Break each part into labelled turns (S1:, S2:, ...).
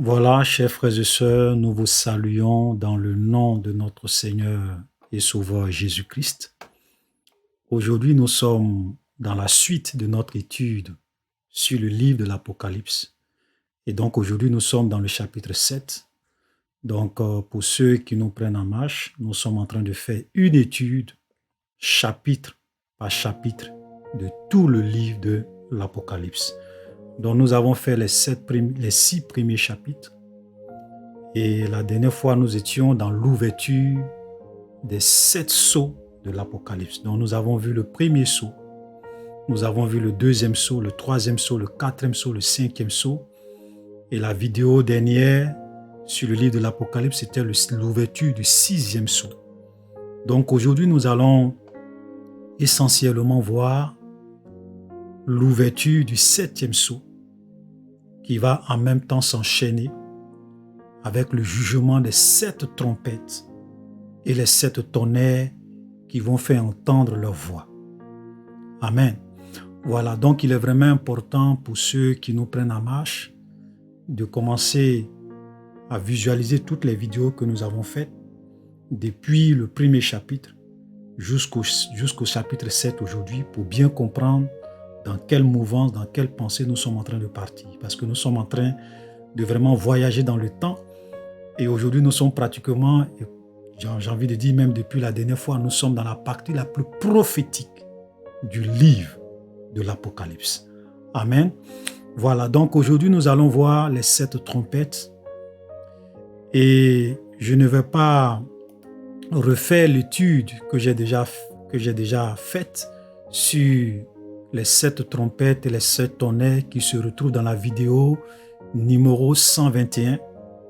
S1: Voilà, chers frères et sœurs, nous vous saluons dans le nom de notre Seigneur et Sauveur Jésus-Christ. Aujourd'hui, nous sommes dans la suite de notre étude sur le livre de l'Apocalypse. Et donc aujourd'hui, nous sommes dans le chapitre 7. Donc pour ceux qui nous prennent en marche, nous sommes en train de faire une étude chapitre par chapitre de tout le livre de l'Apocalypse. Donc nous avons fait les 6 premiers chapitres. Et la dernière fois, nous étions dans l'ouverture des 7 sceaux de l'Apocalypse. Donc nous avons vu le premier sceau, nous avons vu le deuxième sceau, le troisième sceau, le quatrième sceau, le cinquième sceau. Et la vidéo dernière sur le livre de l'Apocalypse, c'était l'ouverture du 6e sceau. Donc aujourd'hui, nous allons essentiellement voir l'ouverture du 7e sceau qui va en même temps s'enchaîner avec le jugement des 7 trompettes et les 7 tonnerres qui vont faire entendre leur voix. Amen. Voilà, donc il est vraiment important pour ceux qui nous prennent en marche de commencer à visualiser toutes les vidéos que nous avons faites depuis le premier chapitre jusqu'au chapitre 7 aujourd'hui pour bien comprendre dans quelle mouvance, dans quelle pensée nous sommes en train de partir. Parce que nous sommes en train de vraiment voyager dans le temps. Et aujourd'hui, nous sommes pratiquement, j'ai envie de dire même depuis la dernière fois, nous sommes dans la partie la plus prophétique du livre de l'Apocalypse. Amen. Voilà, donc aujourd'hui, nous allons voir les 7 trompettes. Et je ne vais pas refaire l'étude que j'ai déjà faite sur les 7 trompettes et les 7 tonnerres qui se retrouvent dans la vidéo numéro 121.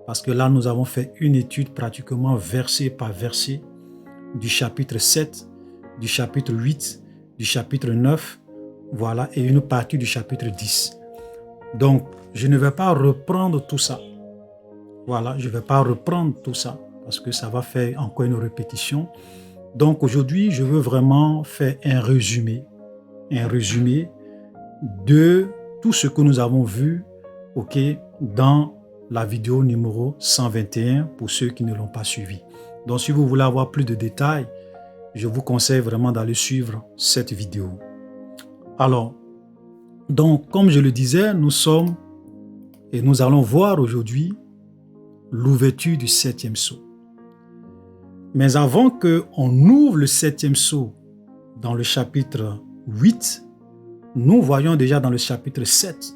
S1: Parce que là, nous avons fait une étude pratiquement verset par verset du chapitre 7, du chapitre 8, du chapitre 9, voilà, et une partie du chapitre 10. Donc, je ne vais pas reprendre tout ça. Voilà, je ne vais pas reprendre tout ça parce que ça va faire encore une répétition. Donc, aujourd'hui, je veux vraiment faire un résumé de tout ce que nous avons vu, dans la vidéo numéro 121 pour ceux qui ne l'ont pas suivi. Donc, si vous voulez avoir plus de détails, je vous conseille vraiment d'aller suivre cette vidéo. Alors, donc, comme je le disais, nous allons voir aujourd'hui l'ouverture du 7e sceau. Mais avant qu'on ouvre le 7e sceau dans le chapitre 8, nous voyons déjà dans le chapitre 7,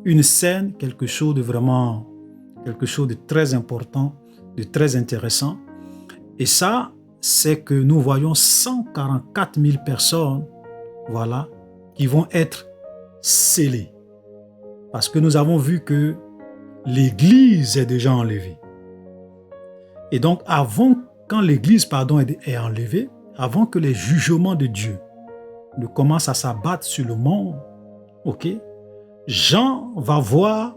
S1: une scène, quelque chose de très important, de très intéressant. Et ça, c'est que nous voyons 144 000 personnes, voilà, qui vont être scellées. Parce que nous avons vu que l'Église est déjà enlevée. Et donc, quand l'Église, est enlevée, avant que les jugements de Dieu ne commencent à s'abattre sur le monde, Jean va voir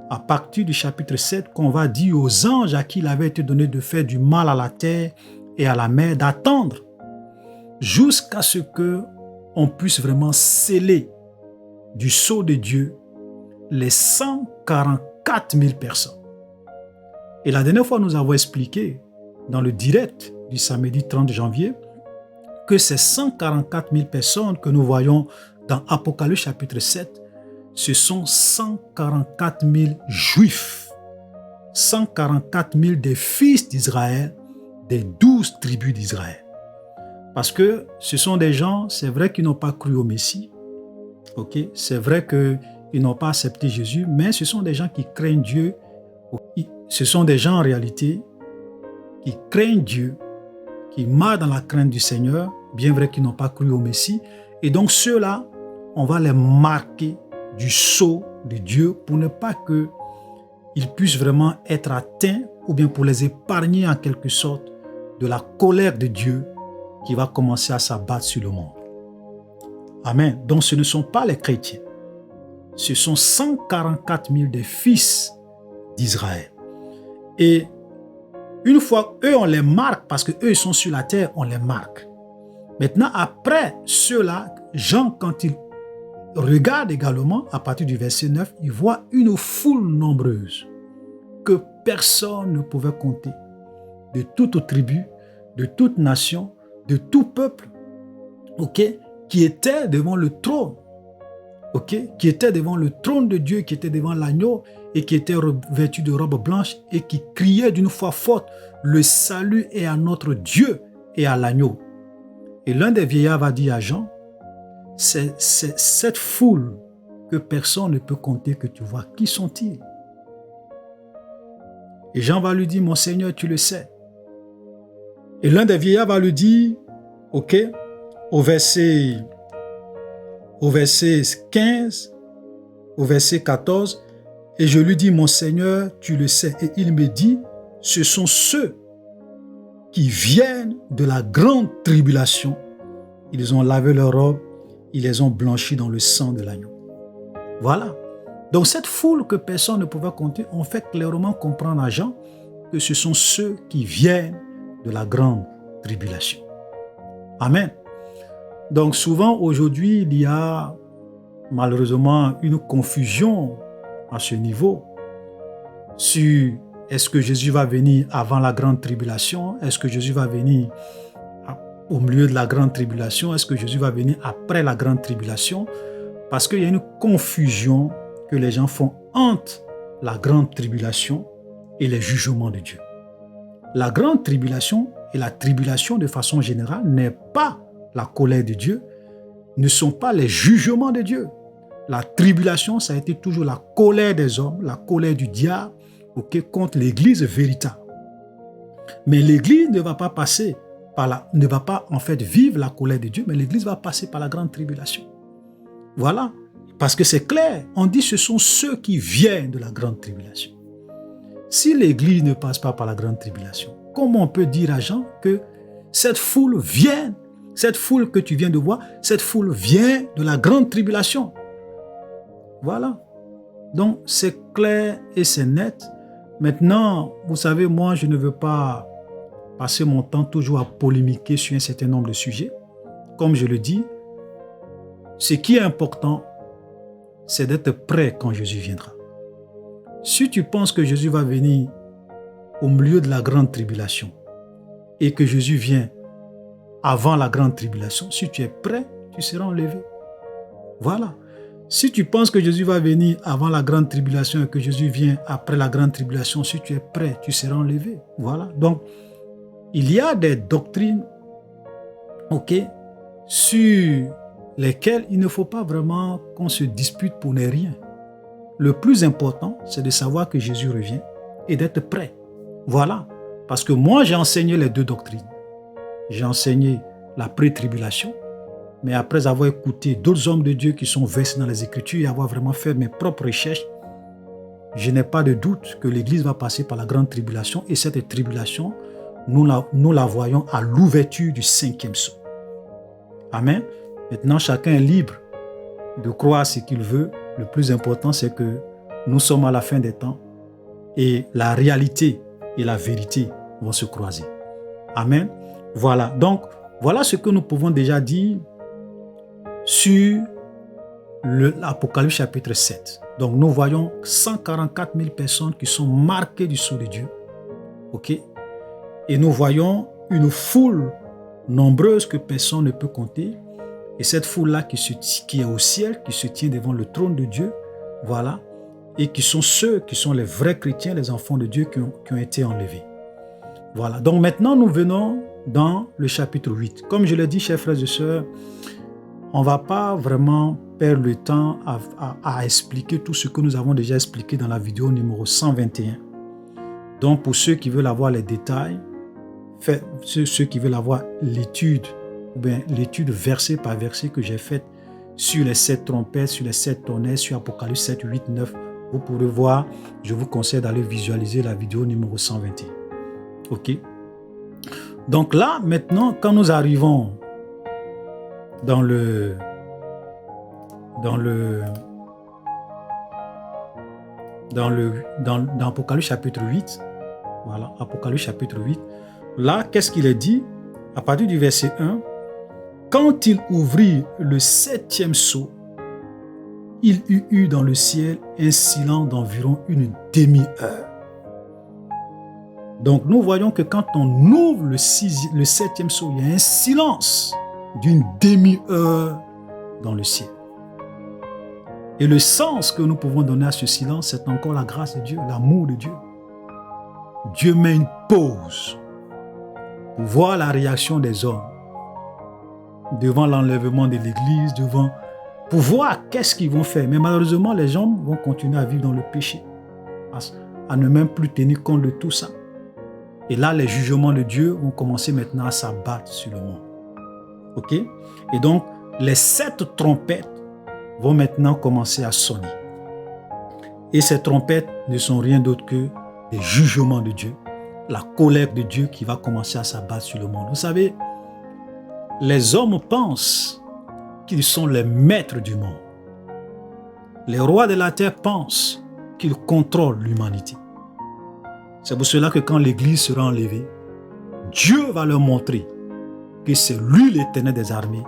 S1: à partir du chapitre 7 qu'on va dire aux anges à qui il avait été donné de faire du mal à la terre et à la mer d'attendre jusqu'à ce qu'on puisse vraiment sceller du sceau de Dieu les 144 000 personnes. Et la dernière fois, nous avons expliqué dans le direct du samedi 30 janvier que ces 144 000 personnes que nous voyons dans Apocalypse chapitre 7, ce sont 144 000 juifs, 144 000 des fils d'Israël, des 12 tribus d'Israël. Parce que ce sont des gens, c'est vrai qu'ils n'ont pas cru au Messie, c'est vrai qu'ils n'ont pas accepté Jésus, mais ce sont des gens qui craignent Dieu. Ce sont des gens en réalité qui craignent Dieu, qui marchent dans la crainte du Seigneur, bien vrai qu'ils n'ont pas cru au Messie. Et donc ceux-là, on va les marquer du sceau de Dieu pour ne pas qu'ils puissent vraiment être atteints ou bien pour les épargner en quelque sorte de la colère de Dieu qui va commencer à s'abattre sur le monde. Amen. Donc ce ne sont pas les chrétiens. Ce sont 144 000 des fils d'Israël. Et une fois, eux, on les marque parce qu'eux, ils sont sur la terre, on les marque. Maintenant, après ceux-là, Jean, quand il regarde également, à partir du verset 9, il voit une foule nombreuse que personne ne pouvait compter, de toute tribu, de toute nation, de tout peuple, qui était devant le trône, qui était devant le trône de Dieu, qui était devant l'agneau et qui était revêtu de robes blanches et qui criait d'une voix forte, le salut est à notre Dieu et à l'agneau. Et l'un des vieillards va dire à Jean, c'est cette foule que personne ne peut compter que tu vois. Qui sont-ils? Et Jean va lui dire, mon Seigneur, tu le sais. Et l'un des vieillards va lui dire, au verset 15, au verset 14, et je lui dis, mon Seigneur, tu le sais. Et il me dit, ce sont ceux qui viennent de la grande tribulation. Ils ont lavé leurs robes, ils les ont blanchis dans le sang de l'agneau. Voilà. Donc cette foule que personne ne pouvait compter, on fait clairement comprendre à Jean que ce sont ceux qui viennent de la grande tribulation. Amen. Donc souvent aujourd'hui, il y a malheureusement une confusion à ce niveau sur est-ce que Jésus va venir avant la grande tribulation? Est-ce que Jésus va venir au milieu de la grande tribulation? Est-ce que Jésus va venir après la grande tribulation? Parce qu'il y a une confusion que les gens font entre la grande tribulation et les jugements de Dieu. La grande tribulation et la tribulation de façon générale n'est pas la colère de Dieu, ne sont pas les jugements de Dieu. La tribulation, ça a été toujours la colère des hommes, la colère du diable, contre l'Église véritable. Mais l'Église ne va pas passer ne va pas en fait vivre la colère de Dieu, mais l'Église va passer par la grande tribulation. Voilà, parce que c'est clair, on dit ce sont ceux qui viennent de la grande tribulation. Si l'Église ne passe pas par la grande tribulation, comment on peut dire à Jean que cette foule vient, cette foule que tu viens de voir, cette foule vient de la grande tribulation? Voilà. Donc, c'est clair et c'est net. Maintenant, vous savez, moi, je ne veux pas passer mon temps toujours à polémiquer sur un certain nombre de sujets. Comme je le dis, ce qui est important, c'est d'être prêt quand Jésus viendra. Si tu penses que Jésus va venir au milieu de la grande tribulation et que Jésus vient avant la grande tribulation, si tu es prêt, tu seras enlevé. Voilà. Si tu penses que Jésus va venir avant la grande tribulation et que Jésus vient après la grande tribulation, si tu es prêt, tu seras enlevé. Voilà. Donc, il y a des doctrines, sur lesquelles il ne faut pas vraiment qu'on se dispute pour ne rien. Le plus important, c'est de savoir que Jésus revient et d'être prêt. Voilà. Parce que moi, j'ai enseigné les deux doctrines. J'ai enseigné la pré-tribulation, mais après avoir écouté d'autres hommes de Dieu qui sont versés dans les Écritures et avoir vraiment fait mes propres recherches, je n'ai pas de doute que l'Église va passer par la grande tribulation et cette tribulation, nous la voyons à l'ouverture du 5e sceau. Amen. Maintenant, chacun est libre de croire ce qu'il veut. Le plus important, c'est que nous sommes à la fin des temps et la réalité et la vérité vont se croiser. Amen. Voilà. Donc, voilà ce que nous pouvons déjà dire sur l'Apocalypse chapitre 7. Donc, nous voyons 144 000 personnes qui sont marquées du sceau de Dieu. Et nous voyons une foule nombreuse que personne ne peut compter. Et cette foule-là qui est au ciel, qui se tient devant le trône de Dieu, voilà, et qui sont ceux qui sont les vrais chrétiens, les enfants de Dieu qui ont été enlevés. Voilà. Donc maintenant, nous venons dans le chapitre 8. Comme je l'ai dit, chers frères et sœurs, on ne va pas vraiment perdre le temps à expliquer tout ce que nous avons déjà expliqué dans la vidéo numéro 121. Donc, pour ceux qui veulent avoir les détails, ceux qui veulent avoir l'étude, ou bien l'étude verset par verset que j'ai faite sur les 7 trompettes, sur les 7 tonnerres, sur Apocalypse 7, 8, 9, vous pourrez voir, je vous conseille d'aller visualiser la vidéo numéro 121. Donc là, maintenant, quand nous arrivons dans Apocalypse chapitre 8, voilà, Apocalypse chapitre 8, là, qu'est-ce qu'il est dit? À partir du verset 1, quand il ouvrit le 7e sceau, il y eut dans le ciel un silence d'environ une demi-heure. Donc nous voyons que quand on ouvre le septième sceau, il y a un silence d'une demi-heure dans le ciel. Et le sens que nous pouvons donner à ce silence, c'est encore la grâce de Dieu, l'amour de Dieu. Dieu met une pause pour voir la réaction des hommes devant l'enlèvement de l'Église, pour voir qu'est-ce qu'ils vont faire. Mais malheureusement, les gens vont continuer à vivre dans le péché, à ne même plus tenir compte de tout ça. Et là, les jugements de Dieu vont commencer maintenant à s'abattre sur le monde. Ok? Et donc, les 7 trompettes vont maintenant commencer à sonner. Et ces trompettes ne sont rien d'autre que des jugements de Dieu, la colère de Dieu qui va commencer à s'abattre sur le monde. Vous savez, les hommes pensent qu'ils sont les maîtres du monde. Les rois de la terre pensent qu'ils contrôlent l'humanité. C'est pour cela que quand l'Église sera enlevée, Dieu va leur montrer que c'est lui l'Éternel des armées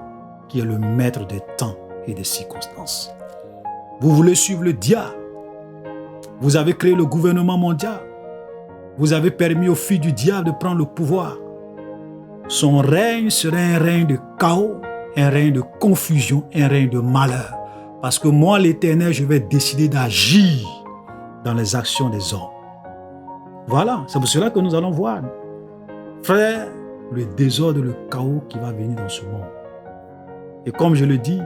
S1: qui est le maître des temps et des circonstances. Vous voulez suivre le diable. Vous avez créé le gouvernement mondial. Vous avez permis aux filles du diable de prendre le pouvoir. Son règne serait un règne de chaos, un règne de confusion, un règne de malheur. Parce que moi, l'Éternel, je vais décider d'agir dans les actions des hommes. Voilà, c'est pour cela que nous allons voir, frère, le désordre, le chaos qui va venir dans ce monde. Et comme je le dis,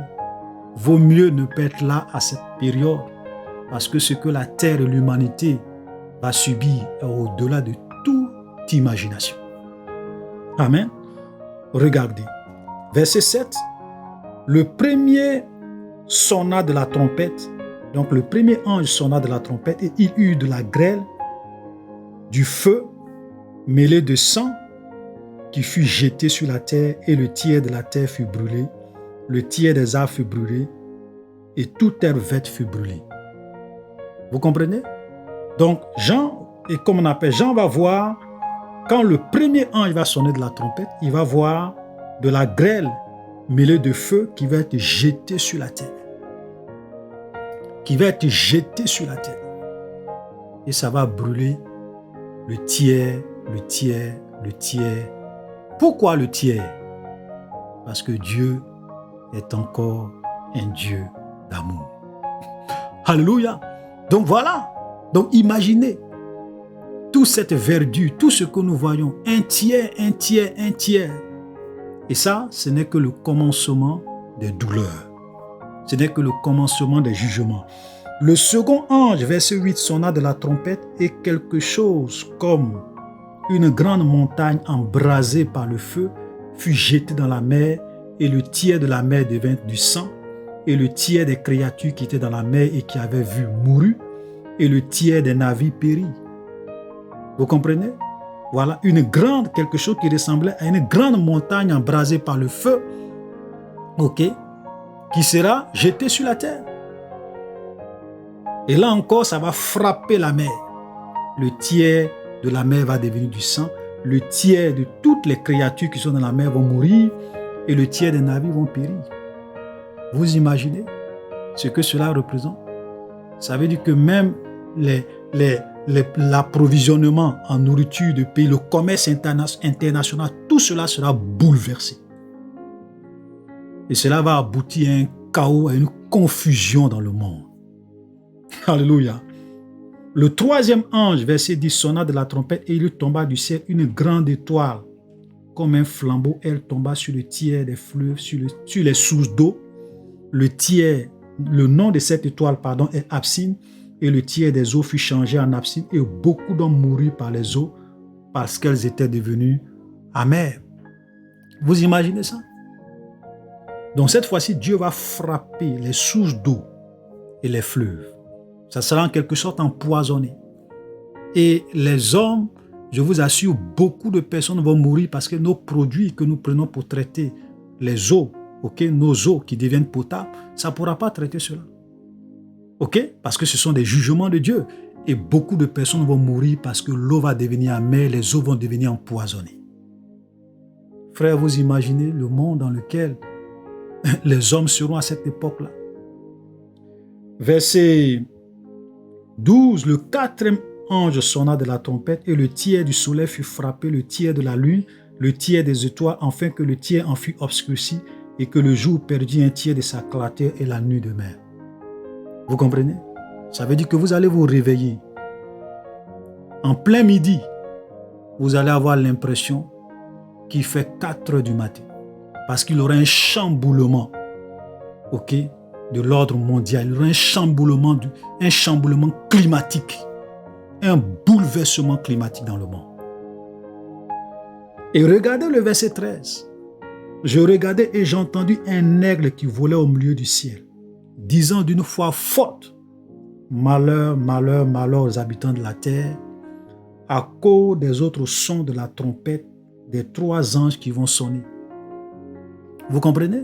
S1: vaut mieux ne pas être là à cette période, parce que ce que la terre et l'humanité va subir est au-delà de toute imagination. Amen. Regardez, verset 7, le premier sonna de la trompette, donc le premier ange sonna de la trompette, et il eut de la grêle, du feu mêlé de sang qui fut jeté sur la terre, et le tiers de la terre fut brûlé, le tiers des arbres fut brûlé, et toute herbe verte fut brûlée. Vous comprenez? Donc Jean, et comme on appelle, Jean va voir, quand le premier ange va sonner de la trompette, il va voir de la grêle mêlée de feu qui va être jetée sur la terre. Qui va être jetée sur la terre. Et ça va brûler le tiers, le tiers, le tiers. Pourquoi le tiers? Parce que Dieu est encore un Dieu d'amour. Alléluia. Donc voilà. Donc imaginez toute cette verdure, tout ce que nous voyons, un tiers, un tiers, un tiers. Et ça, ce n'est que le commencement des douleurs. Ce n'est que le commencement des jugements. Le second ange, verset 8, sonna de la trompette, et quelque chose comme une grande montagne embrasée par le feu fut jetée dans la mer, et le tiers de la mer devint du sang, et le tiers des créatures qui étaient dans la mer et qui avaient vu mourut, et le tiers des navires périt. Vous comprenez? Voilà, quelque chose qui ressemblait à une grande montagne embrasée par le feu, ok, qui sera jetée sur la terre. Et là encore, ça va frapper la mer. Le tiers de la mer va devenir du sang, le tiers de toutes les créatures qui sont dans la mer vont mourir, et le tiers des navires vont périr. Vous imaginez ce que cela représente? Ça veut dire que même l'approvisionnement en nourriture de pays, le commerce international, tout cela sera bouleversé. Et cela va aboutir à un chaos, à une confusion dans le monde. Alléluia. Le troisième ange, verset 10, sonna de la trompette, et il tomba du ciel une grande étoile. Comme un flambeau, elle tomba sur le tiers des fleuves, sur les sources d'eau. Le nom de cette étoile, est Absine, et le tiers des eaux fut changé en absinthe, et beaucoup d'hommes moururent par les eaux parce qu'elles étaient devenues amères. Vous imaginez ça? Donc cette fois-ci, Dieu va frapper les sources d'eau et les fleuves. Ça sera en quelque sorte empoisonné. Et les hommes, je vous assure, beaucoup de personnes vont mourir parce que nos produits que nous prenons pour traiter les eaux, nos eaux qui deviennent potables, ça ne pourra pas traiter cela. Parce que ce sont des jugements de Dieu. Et beaucoup de personnes vont mourir parce que l'eau va devenir amère, les eaux vont devenir empoisonnées. Frère, vous imaginez le monde dans lequel les hommes seront à cette époque-là. Verset 12, le quatrième ange sonna de la trompette et le tiers du soleil fut frappé, le tiers de la lune, le tiers des étoiles, afin que le tiers en fût obscurci et que le jour perdit un tiers de sa clarté et la nuit de mer. Vous comprenez? Ça veut dire que vous allez vous réveiller. En plein midi, vous allez avoir l'impression qu'il fait 4 heures du matin. Parce qu'il y aura un chamboulement, ok, de l'ordre mondial. Il y aura un chamboulement climatique. Un bouleversement climatique dans le monde. Et regardez le verset 13. Je regardais et j'ai entendu un aigle qui volait au milieu du ciel, disant d'une voix forte, malheur, malheur, malheur aux habitants de la terre, à cause des autres sons de la trompette des 3 anges qui vont sonner. Vous comprenez?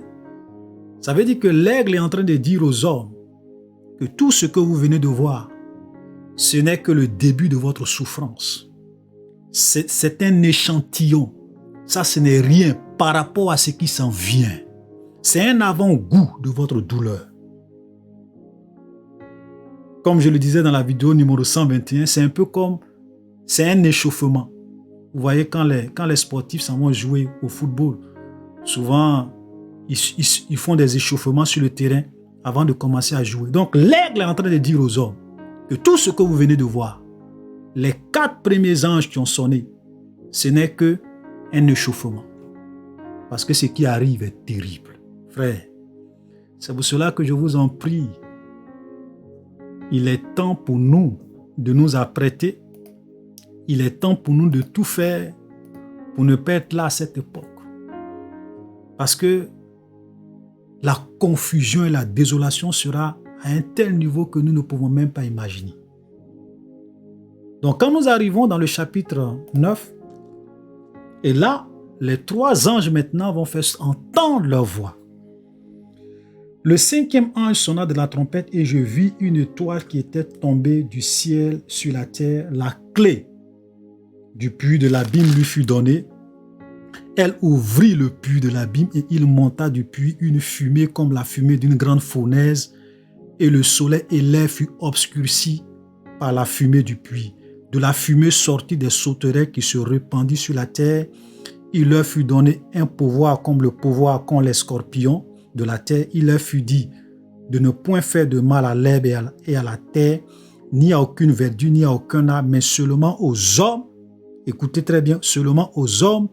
S1: Ça veut dire que l'aigle est en train de dire aux hommes que tout ce que vous venez de voir, ce n'est que le début de votre souffrance. C'est un échantillon. Ça, ce n'est rien par rapport à ce qui s'en vient. C'est un avant-goût de votre douleur. Comme je le disais dans la vidéo numéro 121, c'est un peu comme, c'est un échauffement. Vous voyez, quand les sportifs s'en vont jouer au football, souvent, ils font des échauffements sur le terrain avant de commencer à jouer. Donc, l'aigle est en train de dire aux hommes que tout ce que vous venez de voir, les 4 premiers anges qui ont sonné, ce n'est qu'un échauffement. Parce que ce qui arrive est terrible. Frère, c'est pour cela que je vous en prie, il est temps pour nous de nous apprêter. Il est temps pour nous de tout faire pour ne pas être là à cette époque. Parce que la confusion et la désolation sera à un tel niveau que nous ne pouvons même pas imaginer. Donc quand nous arrivons dans le chapitre 9, et là, les 3 anges maintenant vont faire entendre leur voix. Le 5e ange sonna de la trompette et je vis une étoile qui était tombée du ciel sur la terre. La clé du puits de l'abîme lui fut donnée. Elle ouvrit le puits de l'abîme et il monta du puits une fumée comme la fumée d'une grande fournaise et le soleil et l'air fut obscurci par la fumée du puits. De la fumée sortit des sauterelles qui se répandit sur la terre. Il leur fut donné un pouvoir comme le pouvoir qu'ont les scorpions de la terre. Il leur fut dit de ne point faire de mal à l'herbe et à la terre, ni à aucune verdure, ni à aucun arbre, mais seulement aux hommes. Écoutez très bien, seulement aux hommes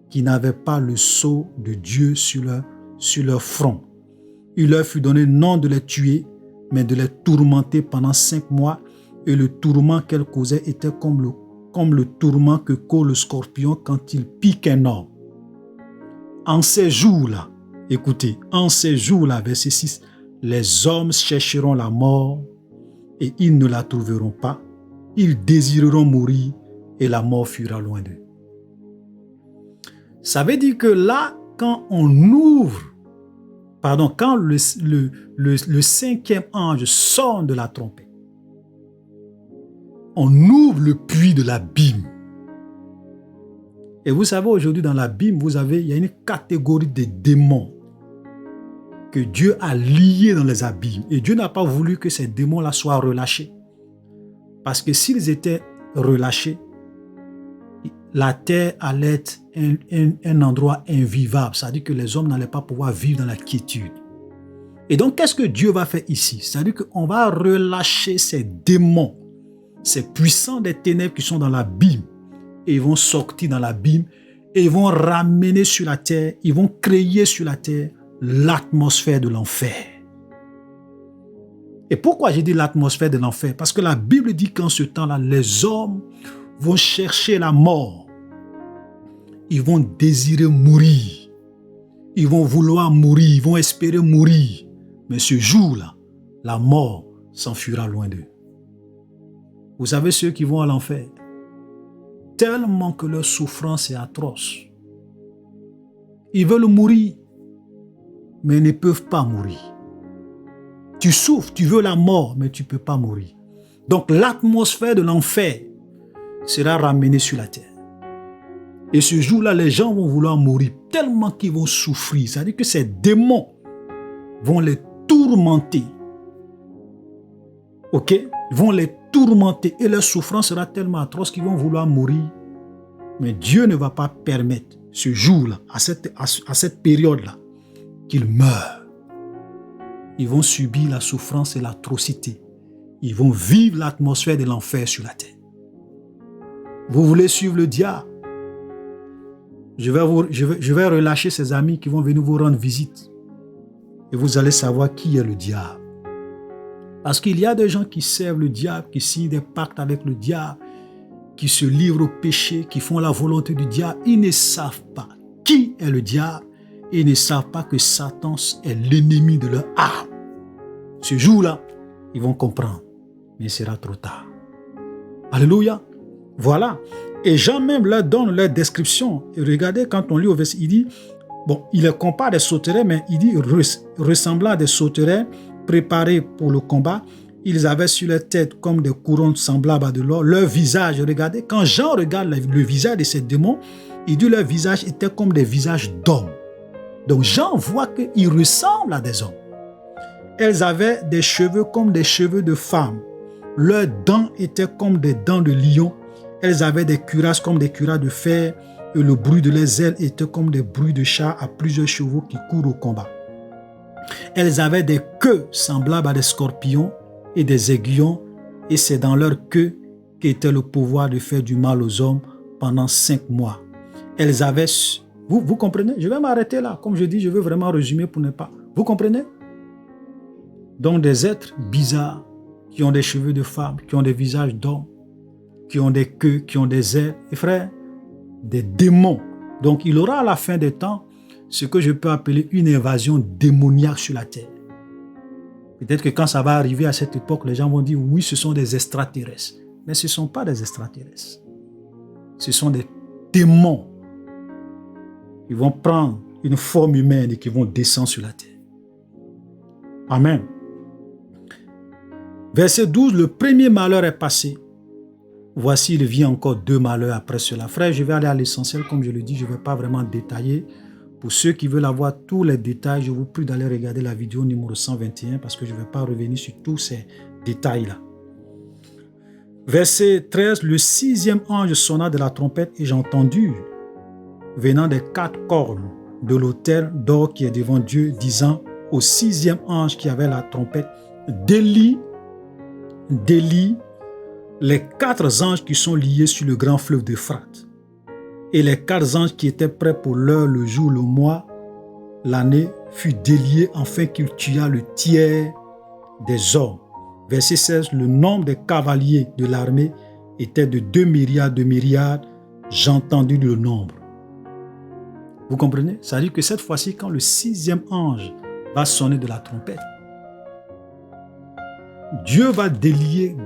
S1: qui n'avaient pas le sceau de Dieu sur leur front. Il leur fut donné non de les tuer, mais de les tourmenter pendant 5 mois, et le tourment qu'elles causaient était comme le tourment que cause le scorpion quand il pique un homme. En ces jours-là, écoutez, en ces jours-là, verset 6, les hommes chercheront la mort et ils ne la trouveront pas. Ils désireront mourir et la mort fuira loin d'eux. Ça veut dire que là, quand on ouvre, quand le 5e ange sonne de la trompette, on ouvre le puits de l'abîme. Et vous savez, aujourd'hui dans l'abîme, il y a une catégorie de démons que Dieu a liés dans les abîmes. Et Dieu n'a pas voulu que ces démons-là soient relâchés. Parce que s'ils étaient relâchés, la terre allait être un endroit invivable. C'est-à-dire que les hommes n'allaient pas pouvoir vivre dans la quiétude. Et donc, qu'est-ce que Dieu va faire ici? C'est-à-dire qu'on va relâcher ces démons, ces puissants des ténèbres qui sont dans l'abîme. Et ils vont sortir dans l'abîme et ils vont ramener sur la terre, ils vont créer sur la terre l'atmosphère de l'enfer. Et pourquoi j'ai dit l'atmosphère de l'enfer? Parce que la Bible dit qu'en ce temps-là, les hommes vont chercher la mort. Ils vont désirer mourir. Ils vont vouloir mourir, ils vont espérer mourir. Mais ce jour-là, la mort s'enfuira loin d'eux. Vous savez ceux qui vont à l'enfer, tellement que leur souffrance est atroce. Ils veulent mourir, mais ils ne peuvent pas mourir. Tu souffres, tu veux la mort, mais tu ne peux pas mourir. Donc l'atmosphère de l'enfer sera ramenée sur la terre. Et ce jour-là, les gens vont vouloir mourir tellement qu'ils vont souffrir. C'est-à-dire que ces démons vont les tourmenter Ok? Ils vont les tourmenter et leur souffrance sera tellement atroce qu'ils vont vouloir mourir. Mais Dieu ne va pas permettre ce jour-là, à cette période-là, qu'ils meurent. Ils vont subir la souffrance et l'atrocité. Ils vont vivre l'atmosphère de l'enfer sur la terre. Vous voulez suivre le diable? Je vais relâcher ces amis qui vont venir vous rendre visite. Et vous allez savoir qui est le diable. Parce qu'il y a des gens qui servent le diable, qui signent des pactes avec le diable, qui se livrent au péché, qui font la volonté du diable. Ils ne savent pas qui est le diable. Ils ne savent pas que Satan est l'ennemi de leur âme. Ce jour-là, ils vont comprendre. Mais il sera trop tard. Alléluia. Voilà. Et Jean même leur donne leur description. Et regardez, quand on lit au verset, il dit, bon, il les compare des sauterelles, mais il dit ressemblant à des sauterelles préparés pour le combat. Ils avaient sur leur tête comme des couronnes semblables à de l'or. Leur visage, regardez, quand Jean regarde le visage de ces démons, il dit leur visage était comme des visages d'hommes. Donc Jean voit qu'ils ressemblent à des hommes. Elles avaient des cheveux comme des cheveux de femmes. Leurs dents étaient comme des dents de lion. Elles avaient des cuirasses comme des cuirasses de fer. Et le bruit de leurs ailes était comme des bruits de chats à plusieurs chevaux qui courent au combat. Elles avaient des queues semblables à des scorpions et des aiguillons. Et c'est dans leur queue qu'était le pouvoir de faire du mal aux hommes pendant 5 mois. Elles avaient... Vous comprenez? Je vais m'arrêter là. Comme je dis, je veux vraiment résumer pour ne pas... Vous comprenez? Donc des êtres bizarres qui ont des cheveux de femme, qui ont des visages d'hommes, qui ont des queues, qui ont des ailes. Et frère, des démons. Donc il aura à la fin des temps ce que je peux appeler une invasion démoniaque sur la terre. Peut-être que quand ça va arriver à cette époque, les gens vont dire oui, ce sont des extraterrestres. Mais ce ne sont pas des extraterrestres. Ce sont des démons. Ils vont prendre une forme humaine et qui vont descendre sur la terre. Amen. Verset 12, le premier malheur est passé. Voici, il vient encore 2 malheurs après cela. Frère, je vais aller à l'essentiel, comme je le dis, je ne vais pas vraiment détailler. Pour ceux qui veulent avoir tous les détails, je vous prie d'aller regarder la vidéo numéro 121 parce que je ne vais pas revenir sur tous ces détails-là. Verset 13, le 6e ange sonna de la trompette et j'ai entendu, venant des 4 cornes de l'autel d'or qui est devant Dieu, disant au 6e ange qui avait la trompette, délie les 4 anges qui sont liés sur le grand fleuve d'Euphrate. Et les 4 anges qui étaient prêts pour l'heure, le jour, le mois, l'année, fut délié afin qu'il tuât le tiers des hommes. Verset 16, le nombre des cavaliers de l'armée était de 2 milliards de myriades. J'ai entendu le nombre. Vous comprenez? Ça veut dire que cette fois-ci, quand le 6e ange va sonner de la trompette, Dieu va délier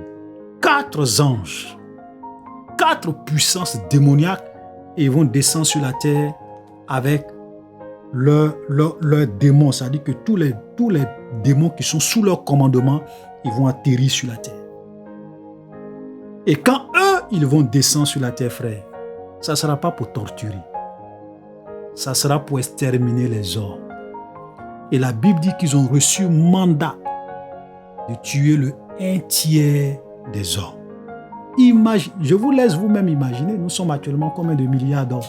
S1: 4 anges, 4 puissances démoniaques et ils vont descendre sur la terre avec leurs démons. C'est-à-dire que tous les démons qui sont sous leur commandement, ils vont atterrir sur la terre. Et quand eux, ils vont descendre sur la terre, frère, ça ne sera pas pour torturer. Ça sera pour exterminer les hommes. Et la Bible dit qu'ils ont reçu mandat de tuer le 1/3 des hommes. Je vous laisse vous-même imaginer, nous sommes actuellement combien de milliards d'hommes.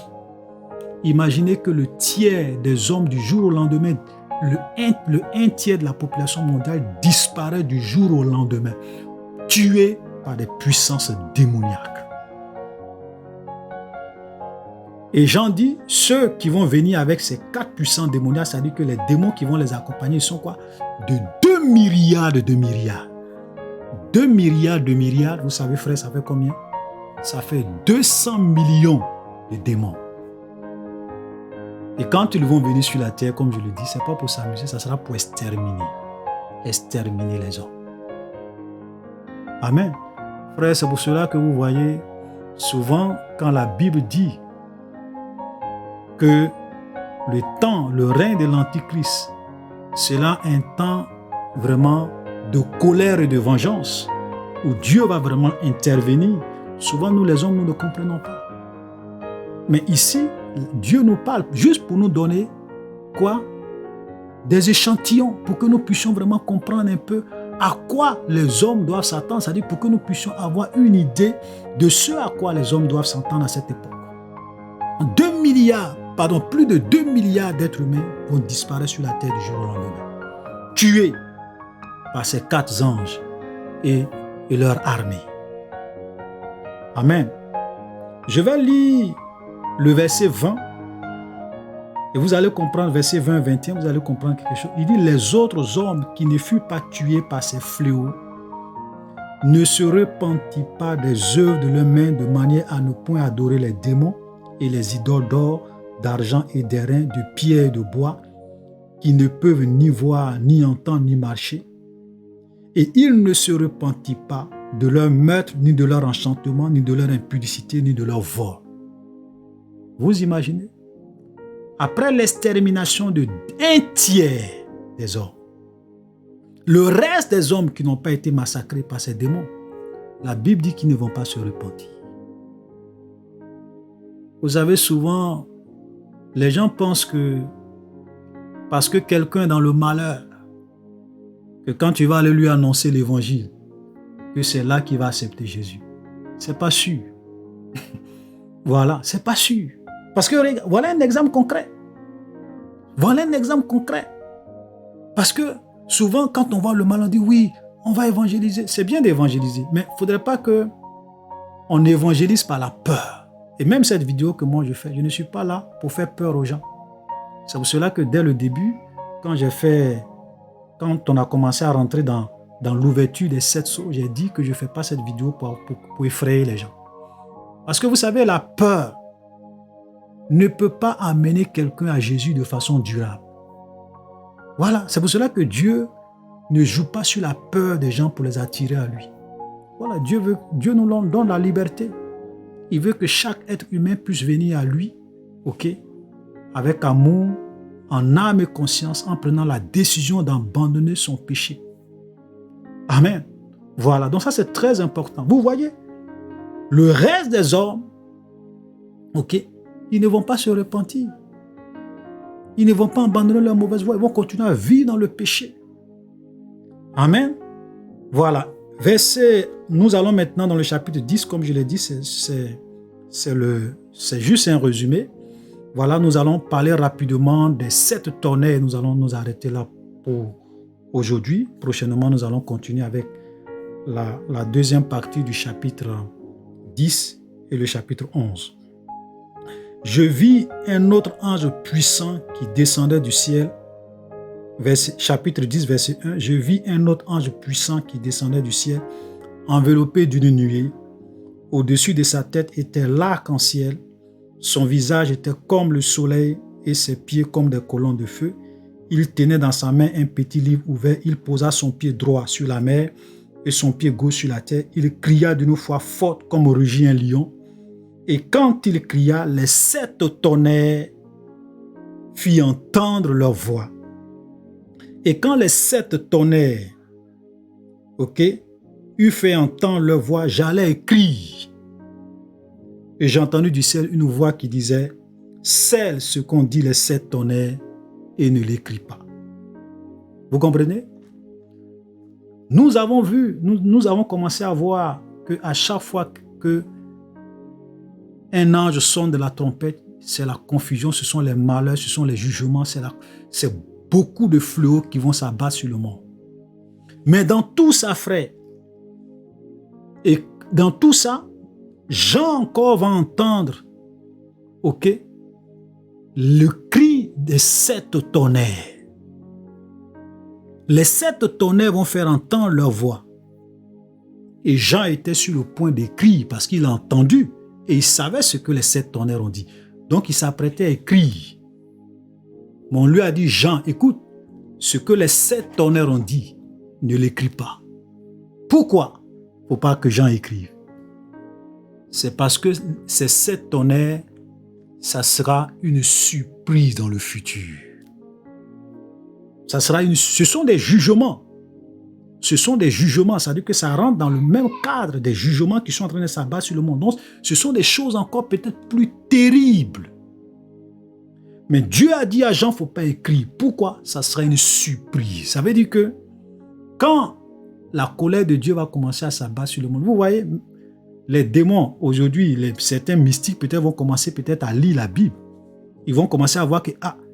S1: Imaginez que le tiers des hommes du jour au lendemain, le 1/3 de la population mondiale disparaît du jour au lendemain, tué par des puissances démoniaques. Et Jean dit, ceux qui vont venir avec ces 4 puissants démoniaques, c'est-à-dire que les démons qui vont les accompagner, ils sont quoi? De 2 milliards de myriades. 2 milliards de myriades, vous savez frère, ça fait combien? Ça fait 200 millions de démons. Et quand ils vont venir sur la terre, comme je le dis, ce n'est pas pour s'amuser, ça sera pour exterminer les hommes. Amen. Frère, c'est pour cela que vous voyez, souvent, quand la Bible dit que le règne de l'Antichrist, c'est là un temps vraiment de colère et de vengeance, où Dieu va vraiment intervenir. Souvent, nous les hommes, nous ne comprenons pas. Mais ici, Dieu nous parle juste pour nous donner quoi? Des échantillons, pour que nous puissions vraiment comprendre un peu à quoi les hommes doivent s'attendre, c'est-à-dire pour que nous puissions avoir une idée de ce à quoi les hommes doivent s'attendre à cette époque. 2 milliards, pardon, plus de 2 milliards d'êtres humains vont disparaître sur la terre du jour au lendemain, tués par ces 4 anges et leur armée. Amen. Je vais lire le verset 20 et vous allez comprendre, verset 20 et 21, vous allez comprendre quelque chose. Il dit, les autres hommes qui ne furent pas tués par ces fléaux ne se repentirent pas des œuvres de leurs mains de manière à ne point adorer les démons et les idoles d'or, d'argent et d'airain, de pierre et de bois, qui ne peuvent ni voir, ni entendre, ni marcher. Et ils ne se repentirent pas de leur meurtre, ni de leur enchantement, ni de leur impudicité, ni de leur vol. Vous imaginez? Après l'extermination de 1/3 des hommes, le reste des hommes qui n'ont pas été massacrés par ces démons, la Bible dit qu'ils ne vont pas se repentir. Vous savez, souvent, les gens pensent que parce que quelqu'un est dans le malheur, que quand tu vas aller lui annoncer l'évangile, que c'est là qu'il va accepter Jésus. C'est pas sûr. Voilà, c'est pas sûr. Parce que voilà un exemple concret. Voilà un exemple concret. Parce que souvent, quand on voit le mal, on dit oui, on va évangéliser. C'est bien d'évangéliser, mais il ne faudrait pas qu'on évangélise par la peur. Et même cette vidéo que moi je fais, je ne suis pas là pour faire peur aux gens. C'est pour cela que dès le début, quand on a commencé à rentrer dans l'ouverture des 7 sceaux, j'ai dit que je ne fais pas cette vidéo pour effrayer les gens. Parce que vous savez, la peur ne peut pas amener quelqu'un à Jésus de façon durable. Voilà, c'est pour cela que Dieu ne joue pas sur la peur des gens pour les attirer à lui. Voilà, Dieu nous donne la liberté. Il veut que chaque être humain puisse venir à lui, ok, avec amour, en âme et conscience, en prenant la décision d'abandonner son péché. Amen. Voilà, donc ça c'est très important. Vous voyez, le reste des hommes, ok, ils ne vont pas se repentir. Ils ne vont pas abandonner leur mauvaise voie. Ils vont continuer à vivre dans le péché. Amen. Voilà. Nous allons maintenant dans le chapitre 10, comme je l'ai dit, c'est juste un résumé. Voilà, nous allons parler rapidement des 7 tonnerres. Nous allons nous arrêter là pour aujourd'hui. Prochainement, nous allons continuer avec la deuxième partie du chapitre 10 et le chapitre 11. Je vis un autre ange puissant qui descendait du ciel. Chapitre 10, verset 1. Je vis un autre ange puissant qui descendait du ciel, enveloppé d'une nuée. Au-dessus de sa tête était l'arc-en-ciel. Son visage était comme le soleil et ses pieds comme des colonnes de feu. Il tenait dans sa main un petit livre ouvert. Il posa son pied droit sur la mer et son pied gauche sur la terre. Il cria d'une voix forte comme rugit un lion. Et quand il cria, les 7 tonnerres firent entendre leur voix. Et quand les 7 tonnerres, eurent fait entendre leur voix, j'allais écrire. Et j'ai entendu du ciel une voix qui disait, scelle ce qu'ont dit les 7 tonnerres et ne l'écris pas. Vous comprenez? Nous avons commencé à voir qu'à chaque fois que un ange sonne de la trompette, c'est la confusion, ce sont les malheurs, ce sont les jugements, c'est beaucoup de fléaux qui vont s'abattre sur le monde. Mais dans tout ça, frère, et dans tout ça, Jean encore va entendre, le cri des 7 tonnerres. Les 7 tonnerres vont faire entendre leur voix. Et Jean était sur le point d'écrire parce qu'il a entendu et il savait ce que les 7 tonnerres ont dit. Donc il s'apprêtait à écrire. Mais on lui a dit, Jean, écoute, ce que les 7 tonnerres ont dit, ne l'écris pas. Pourquoi? Il ne faut pas que Jean écrive. C'est parce que ces 7 tonnerres, ça sera une surprise dans le futur. Ce sont des jugements. Ce sont des jugements, c'est-à-dire que ça rentre dans le même cadre des jugements qui sont en train de s'abattre sur le monde. Donc, ce sont des choses encore peut-être plus terribles. Mais Dieu a dit à Jean, il ne faut pas écrire. Pourquoi? Ça sera une surprise. Ça veut dire que quand la colère de Dieu va commencer à s'abattre sur le monde. Vous voyez, les démons, aujourd'hui, certains mystiques peut-être vont commencer peut-être à lire la Bible. Ils vont commencer à voir que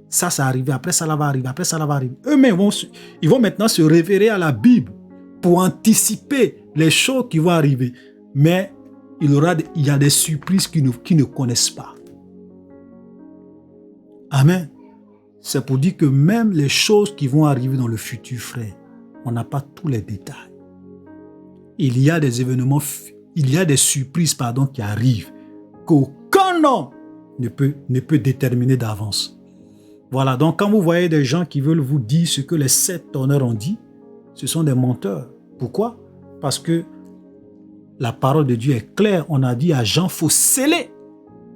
S1: ça c'est arrivé, après ça va arriver, après ça va arriver. Eux-mêmes, ils vont maintenant se référer à la Bible pour anticiper les choses qui vont arriver. Mais il y a des surprises qu'ils ne connaissent pas. Amen. C'est pour dire que même les choses qui vont arriver dans le futur, frère, on n'a pas tous les détails. Il y a des événements, il y a des surprises, qui arrivent qu'aucun homme ne peut déterminer d'avance. Voilà, donc quand vous voyez des gens qui veulent vous dire ce que les 7 tonnerres ont dit, ce sont des menteurs. Pourquoi? Parce que la parole de Dieu est claire. On a dit à Jean, il faut sceller.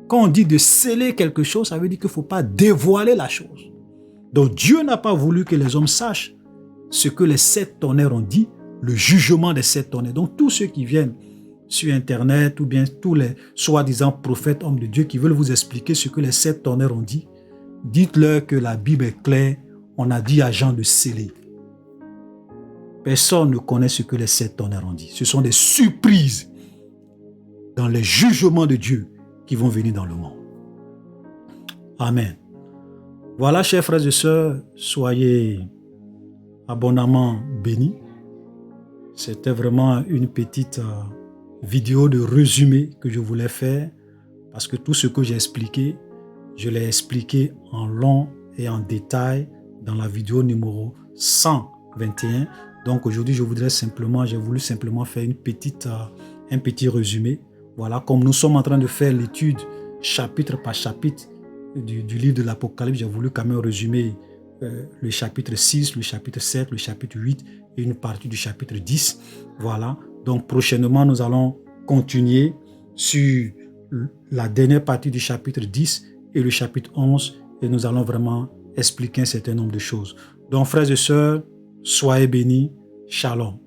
S1: Quand on dit de sceller quelque chose, ça veut dire qu'il ne faut pas dévoiler la chose. Donc Dieu n'a pas voulu que les hommes sachent ce que les 7 tonnerres ont dit, le jugement des 7 tonnerres. Donc tous ceux qui viennent sur Internet ou bien tous les soi-disant prophètes, hommes de Dieu qui veulent vous expliquer ce que les 7 tonnerres ont dit, dites-leur que la Bible est claire. On a dit à Jean de sceller. Personne ne connaît ce que les 7 tonnerres ont dit. Ce sont des surprises dans les jugements de Dieu qui vont venir dans le monde. Amen. Voilà, chers frères et sœurs, soyez abondamment bénis. C'était vraiment une petite vidéo de résumé que je voulais faire parce que tout ce que j'ai expliqué, je l'ai expliqué en long et en détail dans la vidéo numéro 121. Donc aujourd'hui, j'ai voulu simplement faire un petit résumé. Voilà, comme nous sommes en train de faire l'étude chapitre par chapitre du livre de l'Apocalypse, j'ai voulu quand même résumer le chapitre 6, le chapitre 7, le chapitre 8 et une partie du chapitre 10. Voilà, donc prochainement, nous allons continuer sur la dernière partie du chapitre 10 et le chapitre 11 et nous allons vraiment expliquer un certain nombre de choses. Donc frères et sœurs, soyez bénis. Shalom.